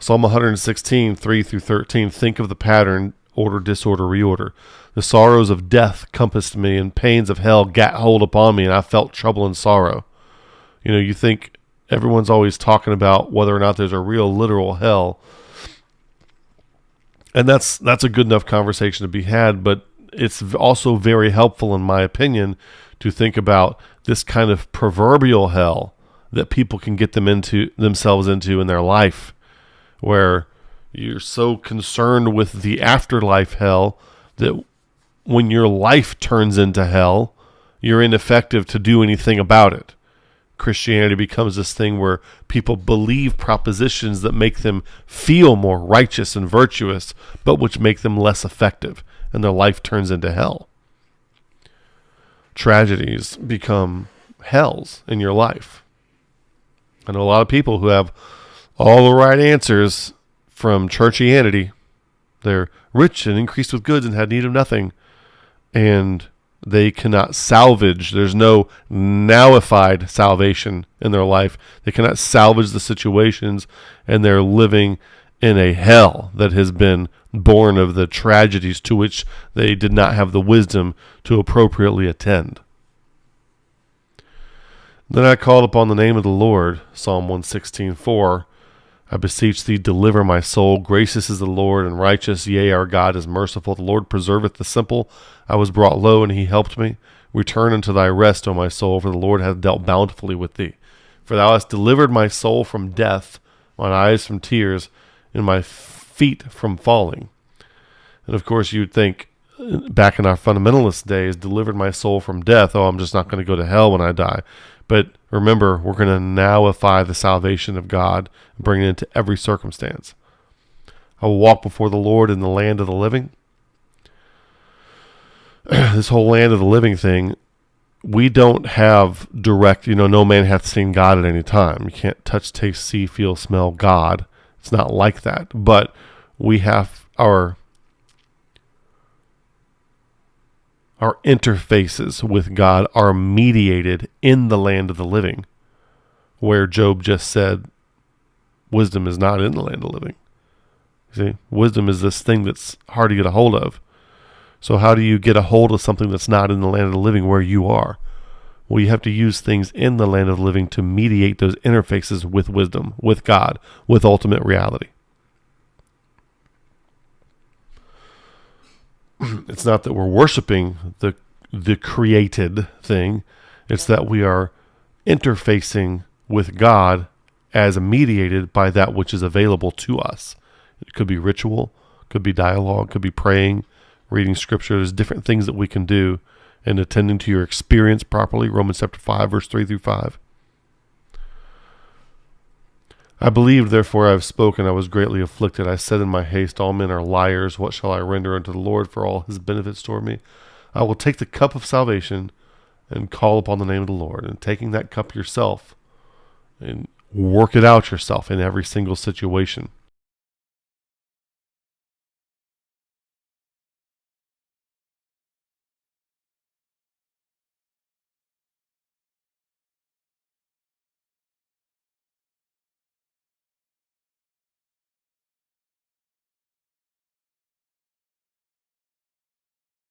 Psalm 116, 3 through 13. Think of the pattern, order, disorder, reorder. The sorrows of death compassed me, and pains of hell gat hold upon me, and I felt trouble and sorrow. You think everyone's always talking about whether or not there's a real literal hell. And that's a good enough conversation to be had, but it's also very helpful, in my opinion, to think about this kind of proverbial hell that people can get themselves into in their life, where you're so concerned with the afterlife hell that when your life turns into hell, you're ineffective to do anything about it. Christianity becomes this thing where people believe propositions that make them feel more righteous and virtuous, but which make them less effective, and their life turns into hell. Tragedies become hells in your life. I know a lot of people who have all the right answers from churchianity. They're rich and increased with goods and had need of nothing, and they cannot salvage. There's no nowified salvation in their life. They cannot salvage the situations, and they're living in a hell that has been born of the tragedies to which they did not have the wisdom to appropriately attend. Then I called upon the name of the Lord, Psalm 116:4. I beseech thee, deliver my soul. Gracious is the Lord, and righteous. Yea, our God is merciful. The Lord preserveth the simple. I was brought low, and he helped me. Return unto thy rest, O my soul, for the Lord hath dealt bountifully with thee. For thou hast delivered my soul from death, mine eyes from tears, and my feet from falling. And of course, you'd think, back in our fundamentalist days, delivered my soul from death. Oh, I'm just not going to go to hell when I die. But remember, we're going to nowify the salvation of God and bring it into every circumstance. I will walk before the Lord in the land of the living. This whole land of the living thing, we don't have direct, no man hath seen God at any time. You can't touch, taste, see, feel, smell God. It's not like that. But we have our interfaces with God are mediated in the land of the living, where Job just said, wisdom is not in the land of the living. See, wisdom is this thing that's hard to get a hold of. So how do you get a hold of something that's not in the land of the living where you are? Well, you have to use things in the land of the living to mediate those interfaces with wisdom, with God, with ultimate reality. It's not that we're worshiping the created thing. It's that we are interfacing with God as mediated by that which is available to us. It could be ritual, could be dialogue, could be praying, reading scripture. There's different things that we can do in attending to your experience properly. Romans chapter 5, verse 3 through 5. I believed, therefore I have spoken. I was greatly afflicted. I said in my haste, all men are liars. What shall I render unto the Lord for all his benefits toward me? I will take the cup of salvation and call upon the name of the Lord. And taking that cup yourself and work it out yourself in every single situation.